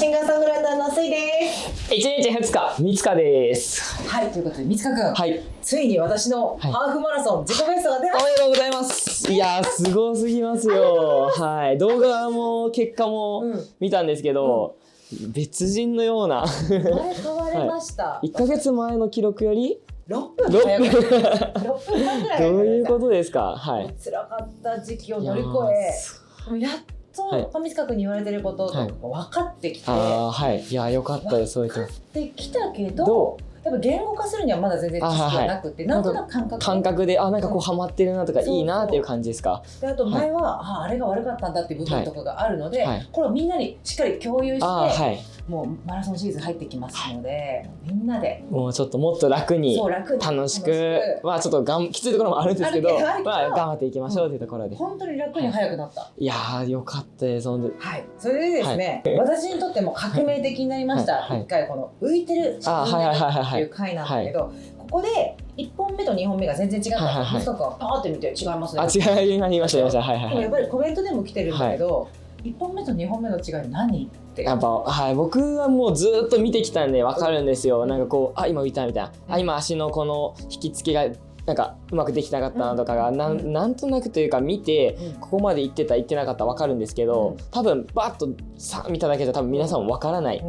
シンガーソングライターのすいです。1日2日、三塚です。はい、ということで三塚くん、はい、ついに私のハーフマラソン自己ベストが出ました。おめでとうございます。いやー、すごすぎますよ。はい、動画も結果も見たんですけど、別人のような。生まれ変わりました。1ヶ月前の記録より6分早く6分半ぐらい。どういうことですか。はい。辛かった時期を乗り越え、やっと三塚君に言われてることとか分かってきて、はい、いや良かったです。そういう分かってきたけど、やっぱ言語化するにはまだ全然知識がなくて、なんとなく感覚でなんかこうハマってるなとかいいなっていう感じですか。であと前はあれが悪かったんだっていう部分とかがあるので、これをみんなにしっかり共有してもうマラソンシリーズ入ってきますので、みんなでもうちょっともっと楽に楽しく、まあちょっときついところもあるんですけど、まあ頑張っていきましょうというところで、本当に楽に速くなった。いやーよかったです。はい、それでですね、私にとっても革命的になりました。一回この浮いてるっていう回なんだけど、ここで1本目と2本目が全然違った。三塚君はパーって見て違いますね。違いました。でもやっぱりコメントでも来てるんだけど、1本目と2本目の違い何って。やっぱ僕はもうずっと見てきたんで分かるんですよ。なんかこう今浮いたみたいな、今足のこの引き付けがなんかうまくできなかったなとかがなんとなくというか見て、ここまで行ってた行ってなかった分かるんですけど、多分バッと見ただけじゃ多分皆さんも分からない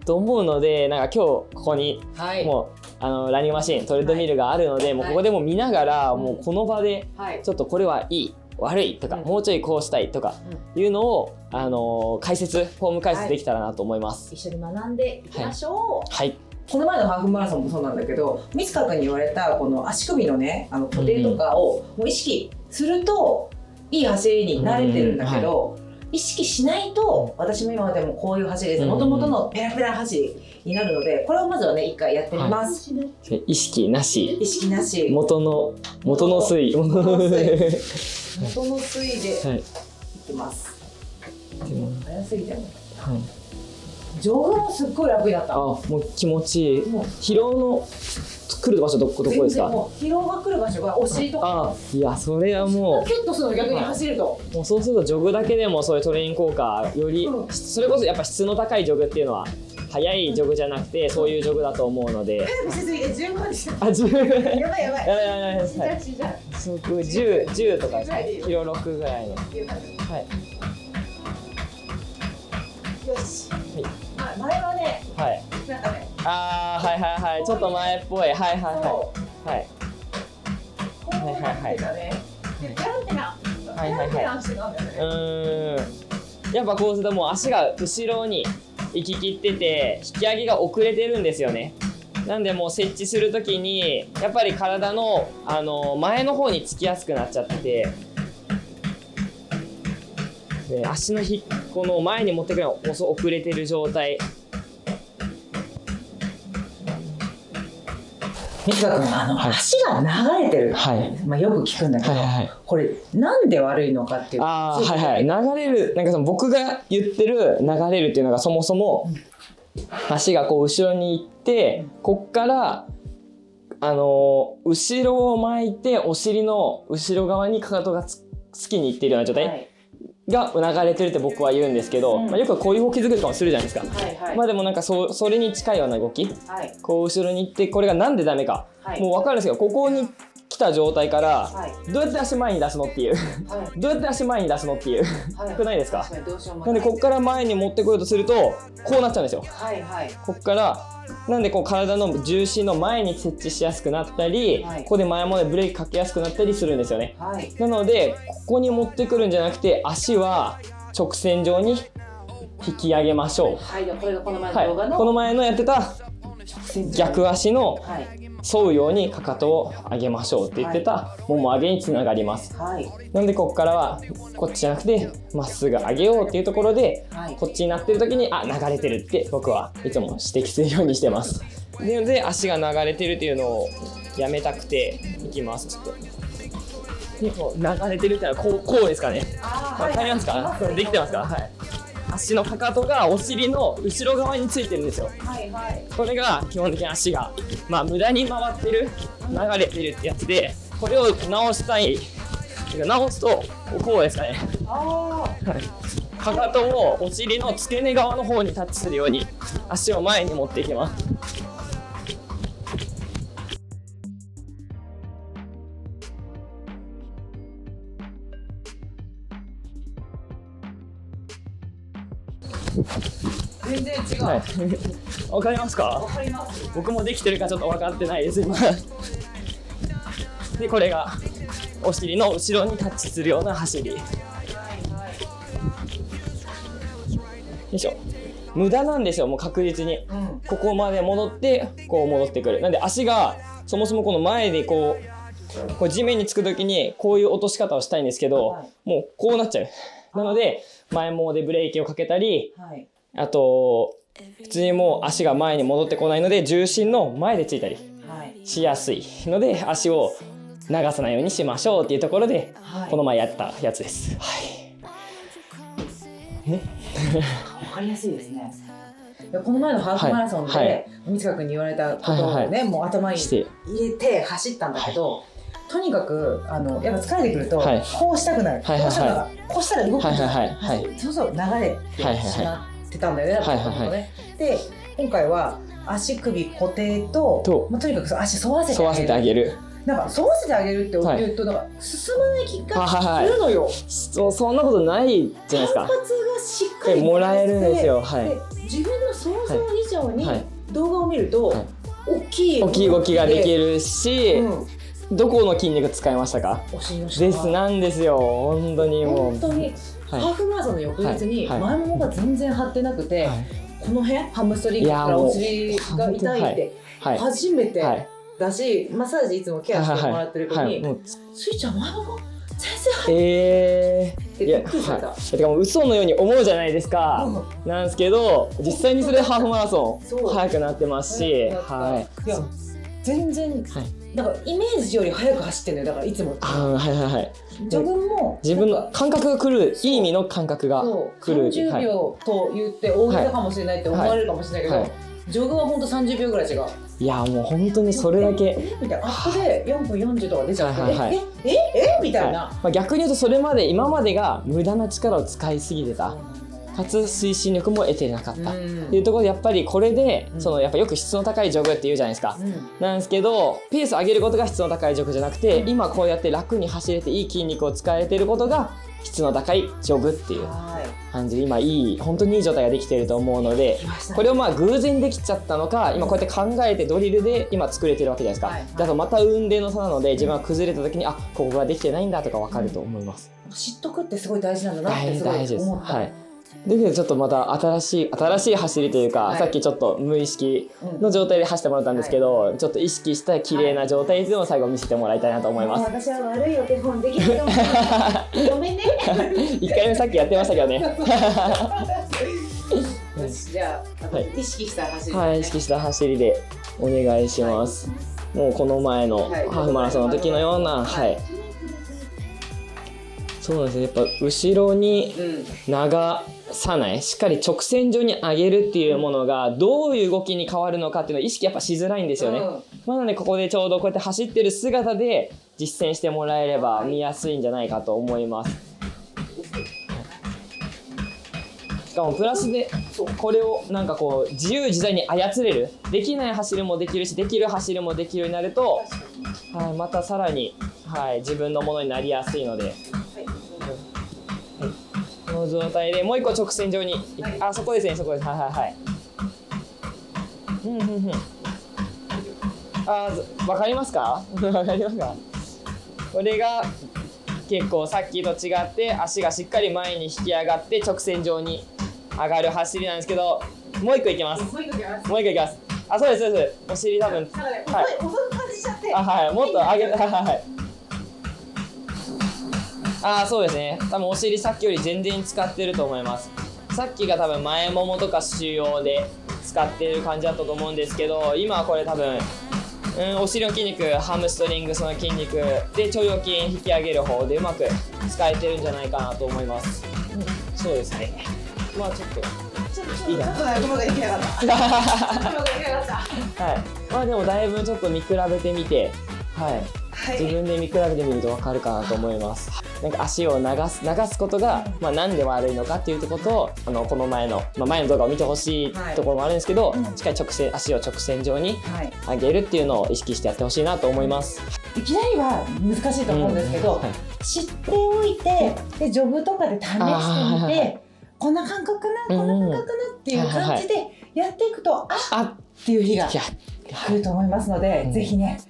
と思うので、なんか今日ここにもうランニングマシントレッドミルがあるので、もうここでも見ながらもうこの場でちょっとこれはいい悪いとか、もうちょいこうしたいとかいうのをフォーム解説できたらなと思います。一緒に学んでいきましょう。はい。この前のハーフマラソンもそうなんだけど、三塚君に言われたこの足首のね固定とかをもう意識するといい走りに慣れてるんだけど、意識しないと私も今までもこういう走りです。もともとのペラペラ走りになるので、これをまずはね一回やってみます。意識なし。元の推移。元の推移でいきます。早すぎても。ジョグもすっごい楽になった。もう気持ちいい。疲労の来る場所どこですか？疲労が来る場所がお尻とか。いやそれはもうキュッとするの逆に走ると。もうそうするとジョグだけでもそういうトレーニング効果より、それこそやっぱ質の高いジョグっていうのは速いジョグじゃなくてそういうジョグだと思うので。見せすぎて10までした。10。やばい。10とかキロ6ぐらいの。はい。よし。前はね。なんかね。ちょっと前っぽい。はい。やっぱこうするともう足が後ろに行ききってて引き上げが遅れてるんですよね。なんでもう設置するときにやっぱり体の前の方につきやすくなっちゃってて、で足のこの前に持ってくるのが遅れてる状態。三塚君足が流れてる、よく聞くんだけど、これなんで悪いのかっていう。流れる、なんか僕が言ってる流れるっていうのがそもそも足がこう後ろに行って、こっから後ろを巻いてお尻の後ろ側にかかとがつきにいっているような状態が流れてるって僕は言うんですけど、よくこういう動き作りとかもするじゃないですか。でもなんかそれに近いような動き、こう後ろに行って、これがなんでダメか、もう分かるんですけど、ここに来た状態からどうやって足前に出すのっていう、どうやって足前に出すのっていうくないですか。なんでここから前に持ってこようとするとこうなっちゃうんですよ。ここからなんでこう体の重心の前に設置しやすくなったり、ここで前もねブレーキかけやすくなったりするんですよね。なのでここに持ってくるんじゃなくて、足は直線上に引き上げましょう。これがこの前の動画の、この前のやってた逆足の沿うようにかかとを上げましょうって言ってたもも上げにつながります。なんでここからはこっちじゃなくてまっすぐ上げようっていうところで、こっちになってる時に流れてるって僕はいつも指摘するようにしてます。なので足が流れてるっていうのをやめたくていきます。ちょっとでこう流れてるってのはこうですかね。わかりますか？できてますか？足のかかとがお尻の後ろ側についてるんですよ。これが基本的に足が無駄に回ってる、流れてるってやつで、これを直したい。直すとこうですかね。かかとをお尻の付け根側の方にタッチするように足を前に持っていきます。全然違う。はい。わかりますか？わかります。僕もできてるかちょっと分かってないです今。でこれがお尻の後ろにタッチするような走り。よいしょ。無駄なんですよ、もう確実に。ここまで戻ってこう戻ってくる。なんで足がそもそもこの前でこう地面につく時にこういう落とし方をしたいんですけど、もうこうなっちゃう。なので前ももでブレーキをかけたり、あと普通にもう足が前に戻ってこないので重心の前でついたりしやすいので、足を流さないようにしましょうっていうところで、この前やったやつです。はい。わかりやすいですね。この前のハーフマラソンで三塚君に言われたことをね、もう頭に入れて走ったんだけど、とにかくやっぱ疲れてくるとこうしたくなる。こうしたら動くんじゃない。そうそう流れてしまってたんだよね。で今回は足首固定と、とにかく足沿わせてあげる。なんか沿わせてあげるって言うとなんか進まない気がするのよ。そんなことないじゃないですか。反発がしっかりもらえるんですよ。自分の想像以上に動画を見ると大きい動きができるし、どこの筋肉使いましたか？お尻の下ですなんですよ。本当にもう。本当にハーフマラソンの翌日に前ももが全然張ってなくて、この辺ハムストリングからお尻が痛いって初めてだし、マッサージいつもケアしてもらってる子に「スイちゃん前もも全然張ってない」ってびっくりした。てかもう嘘のように思うじゃないですか。なんですけど実際にそれでハーフマラソン速くなってますし、全然なんかイメージより速く走ってるのよ。だからいつも自分も自分の感覚が来る、いい意味の感覚が来る。30秒と言って大げさかもしれないって思われるかもしれないけど、ジョグはほんと30秒ぐらい違う。いやもう本当にそれだけみたいな、アップで4分40とか出ちゃってみたいな。逆に言うとそれまで今までが無駄な力を使いすぎてた、かつ推進力も得てなかったっていうところで、やっぱりこれでやっぱよく質の高いジョグって言うじゃないですか。なんですけどペース上げることが質の高いジョグじゃなくて、今こうやって楽に走れていい筋肉を使えてることが質の高いジョグっていう感じで、今本当にいい状態ができていると思うので、これを偶然できちゃったのか、今こうやって考えてドリルで今作れてるわけじゃないですか。だとまた運命の差なので、自分が崩れた時にここができてないんだとか分かると思います。知っとくってすごい大事なんだなってすごい思った。でちょっとまた新しい走りというか、さっきちょっと無意識の状態で走ってもらったんですけど、ちょっと意識した綺麗な状態でも最後見せてもらいたいなと思います。私は悪いお手本できると思う。ごめんね。1回目さっきやってましたけどね。よし、じゃあ意識した走り。意識した走りでお願いします。もうこの前のハーフマラソンの時のような、そうですね。やっぱ後ろに流さない、しっかり直線上に上げるっていうものがどういう動きに変わるのかっていうのを意識やっぱしづらいんですよね。なのでここでちょうどこうやって走ってる姿で実践してもらえれば見やすいんじゃないかと思います。しかもプラスでこれをなんかこう自由自在に操れる、できない走りもできるしできる走りもできるようになると、またさらに、自分のものになりやすいので。この状態でもう一個直線上に、そこですね、そこです。わかりますか？わかりますか？これが結構さっきと違って足がしっかり前に引き上がって直線上に上がる走りなんですけど、もう一個いきます。もう一個いきます。そうですそうです。お尻多分遅く感じちゃって。もっと上げてそうですね。多分お尻さっきより全然使ってると思います。さっきが多分前ももとか主要で使ってる感じだったと思うんですけど、今はこれ多分、お尻の筋肉、ハムストリングスの筋肉で腸腰筋引き上げる方でうまく使えてるんじゃないかなと思います。そうですね。ちょっといいかな。うまくできなかった。でもだいぶちょっと見比べてみて、自分で見比べてみると分かるかなと思います。なんか足を流すことが、なんで悪いのかっていうことをこの前の動画を見てほしいところもあるんですけど、しっかり足を直線上に上げるっていうのを意識してやってほしいなと思います。いきなりは難しいと思うんですけど、知っておいて、でジョグとかで試してみて、こんな感覚な、こんな感覚なっていう感じでやっていくと、っていう日が来ると思いますので、ぜひね、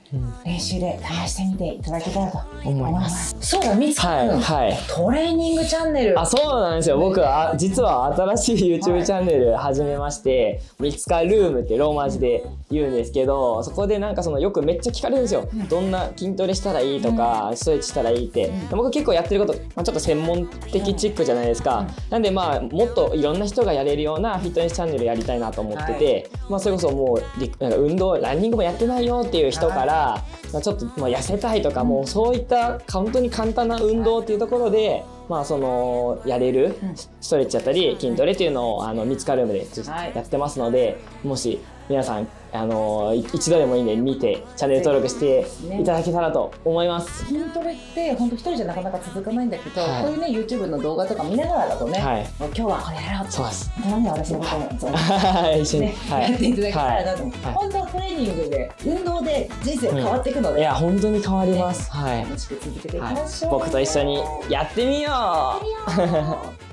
練習で試してみていただけたらと思います。そうだ、みつくん、トレーニングチャンネル。そうなんですよ。僕は実は新しい YouTube チャンネル始めまして、みつかルームってローマ字で言うんですけど、そこでなんかよくめっちゃ聞かれるんですよ。どんな筋トレしたらいいとか、ストレッチしたらいいって。僕結構やってること、ちょっと専門的チックじゃないですか。なんでもっといろんな人がやれるようなフィットネスチャンネルやりたいなと思ってて、それこそもう運動、ランニングもやってないよっていう人から、ちょっと痩せたいとか、もうそういった本当に簡単な運動っていうところで、やれるストレッチだったり筋トレっていうのをミツカルームでやってますので、もし皆さん一度でもいいんで見てチャンネル登録していただけたらと思います。筋トレって本当一人じゃなかなか続かないんだけど、こういうね YouTube の動画とか見ながらだとね、今日はこれやろうって、そうです。なんで私のことも一緒にやっていただけたらなと思う。本当はトレーニングで運動で人生変わっていくので、いや本当に変わります。楽しく続けていきましょう。僕と一緒にやってみよう。